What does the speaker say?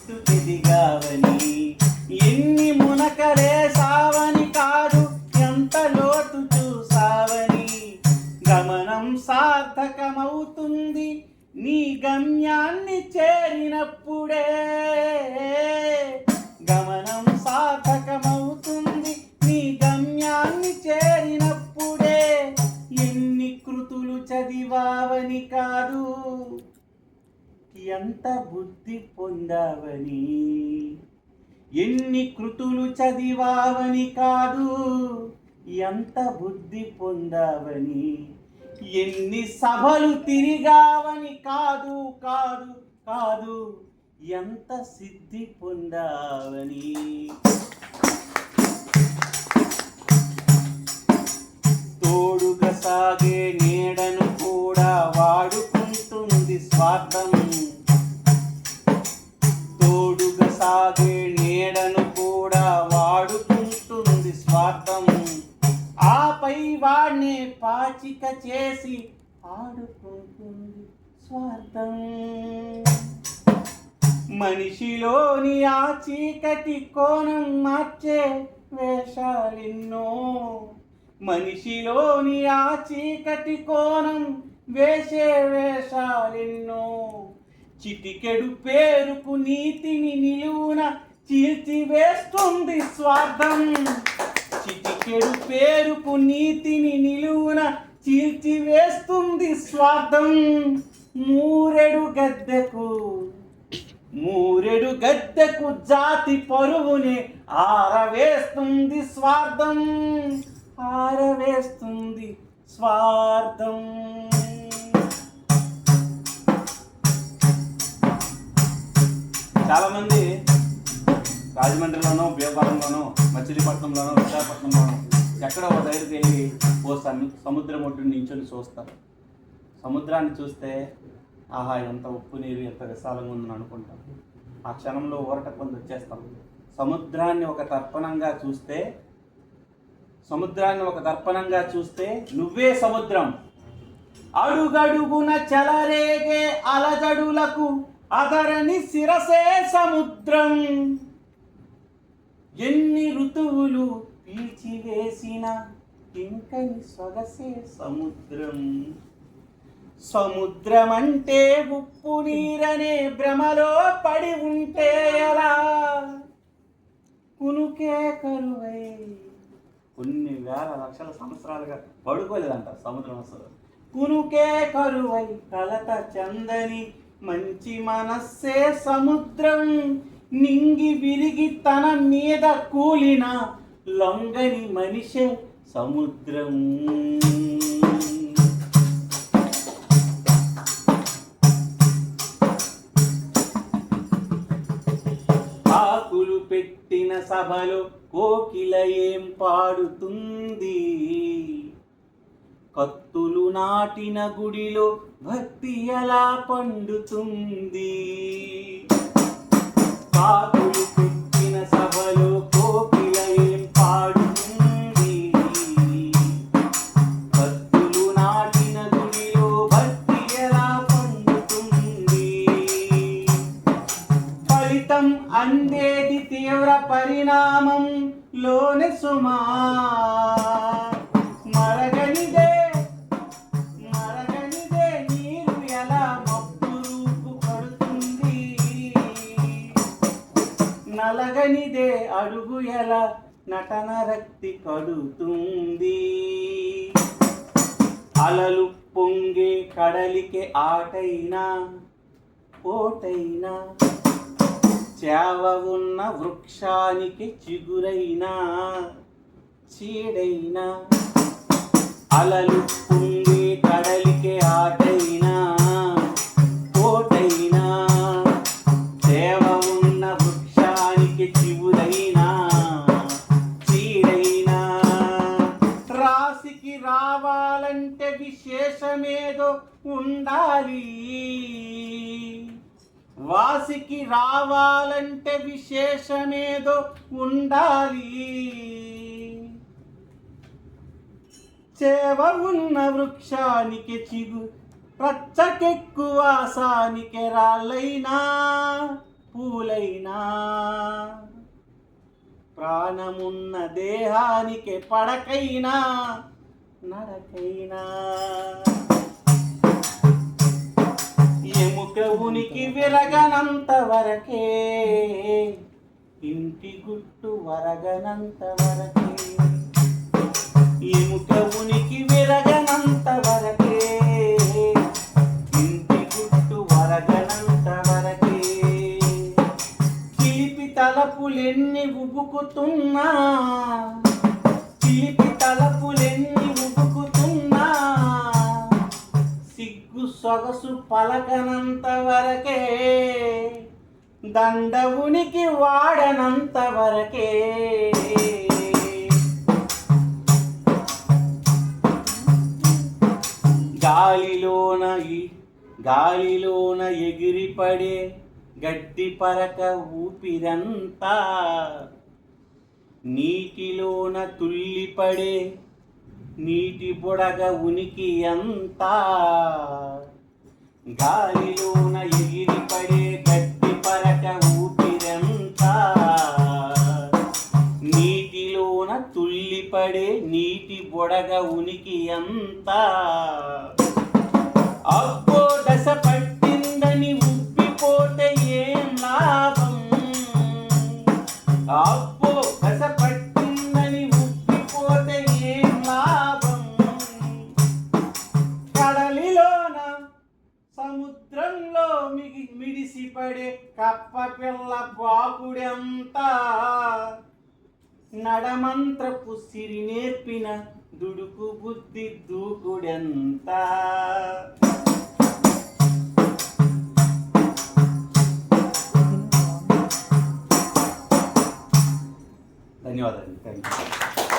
ఎత్తుకెదిగావని, ఎన్ని మునకలే సావని కాదు ఎంత లోతు చూసావని. గమనం సార్థకమవుతుంది నీ గమ్యాన్ని చేరినప్పుడే. గమనం సార్థకమవుతుంది నీ గమ్యాన్ని చేరినప్పుడే. ఎన్ని కృతులు చదివావని కాదు ఎంత బుద్ధి పొందావని. ఎన్ని కృతులు చదివావని కాదు ఎంత బుద్ధి పొందావని. ఎన్ని సభలు తిరిగావని కాదు కాదు కాదు ఎంత సిద్ధి పొందావని. తోడుగా సాగే నీడను కూడా వాడుకుంటుంది స్వార్థం. తోడుగా సాగే నీడను కూడా వాడుకుంటుంది స్వార్థం. ఆపై వాడిని పాచిక చేసి ఆడుకుంటుంది స్వార్థం. మనిషిలోని ఆ చీకటి కోణం మార్చే వేషాలెన్నో. మనిషిలోని ఆ చీకటి కోణం వేసే వేషాలెన్నో. చిటికెడు పేరుకు నీతిని నిలువున చీల్చివేస్తుంది స్వార్థం. చిటికెడు పేరుకు నీతిని నిలువున చీల్చివేస్తుంది స్వార్థం. మూరెడు గద్దెకు జాతి పరువుని ఆరవేస్తుంది స్వార్థం. ఆరవేస్తుంది స్వార్థం. చాలామంది రాజమండ్రిలోనో, భీమవరంలోనో, మచిలీపట్నంలోనో, విశాఖపట్నంలోనో ఎక్కడో ఒక దగ్గరికి వెళ్ళి సముద్రం ఒడ్డుని నించొని చూస్తారు. సముద్రాన్ని చూస్తే ఆహా ఎంత ఉప్పు నీరు ఎంత విశాలంగా ఉందని అనుకుంటాం. ఆ క్షణంలో ఊరట పొంది వచ్చేస్తాం. సముద్రాన్ని ఒక దర్పణంగా చూస్తే నువ్వే సముద్రం. అడుగడుగున చెలరేగే అలజడులకు అదరని శిరసే సముద్రం. ఎన్ని ఋతువులు పీల్చివేసిన ఇంకని సొగసే సముద్రం. సముద్రం అంటే ఉప్పు నీరనే భ్రమలో పడి ఉంటే ఎలా? కునుకే కరువై కొన్ని వేల లక్షల సంవత్సరాలుగా పడుకోలేదంట సముద్రం అసలు. కునుకే కరువై కలత చందని మంచి మనస్సే సముద్రం. నింగి విరిగి తన మీద కూలిన లొంగని మనిషే సముద్రం. ఆకులు పెట్టిన సభలో కోకిల ఏం పాడుతుంది? కత్తులు నాటిన గుడిలో భక్తి ఎలా పండుతుంది? ఆకులు పెట్టిన సభలో కోకిల ఏం పాడుతుంది? కత్తులు నాటిన గుడిలో భక్తి ఎలా పండుతుంది? ఫలితం అందేది తీవ్ర పరిణామం లోనే సుమా. మరగనిదే నీరు ఎలా మబ్బు రూపు పడుతుంది? నలగనిదే అడుగు ఎలా నటన రక్తి కడుతుంది? అలలు పొంగే కడలికి ఆటైనా పోటైనా, చేవ ఉన్న వృక్షానికి చిగురైనా చీడైనా, అలలు పొంగే కడలికి ఆటైనా పోటైనా, చేవ ఉన్న వృక్షానికి చిగురైనా చీడైనా. రాశికి రావాలంటే విశేషమేదో ఉండాలి. వాసికి రావాలంటే విశేషమేదో ఉండాలి. చేవ ఉన్న వృక్షానికి చిగు, రచ్చకెక్కువ సానికి రాళ్ళైనా పూలైనా ప్రాణమున్న దేహానికి పడకైనా నడకైనా ఎముక ఉనికి విరగనంత వరకే ఇంటి గుట్టు వరగనంత వరకే ఎముక ఉనికి విరగనంత వరకే ఇంటి గుట్టు వరగనంత వరకే చిలిపి తలపులెన్ని ఉబుకుతున్నా చిలిపి తలపులెన్ని ఉబుకుతున్నా సిగ్గు సొగసు పలకనంత వరకే దండవునికి వాడనంత వరకే గాలిలోన ఎగిరిపడే గడ్డి పరక ఊపిరంతా నీటిలోన తుల్లిపడే నీటి బుడగ ఉనికి అంతా గాలిలోన ఎగిరిపడే గడ్డి పరక ఊపిరంతా నీటిలోన తుల్లిపడే నీటి బుడగ ఉనికి అంతా అబ్బో దశ పట్టిందని ఉబ్బిపోతే ఏం లాభం అబ్బో దశ పట్టిందని ఉబ్బిపోతే ఏం లాభం కడలిలోన సముద్రంలో మిడిసిపడే కప్ప పిల్ల బాకుడంతా నడమంత్రపు సిరి నేర్పిన దుడుకు బుద్ధి దూకుడెంతా ధన్యవాదాలు. Thank you.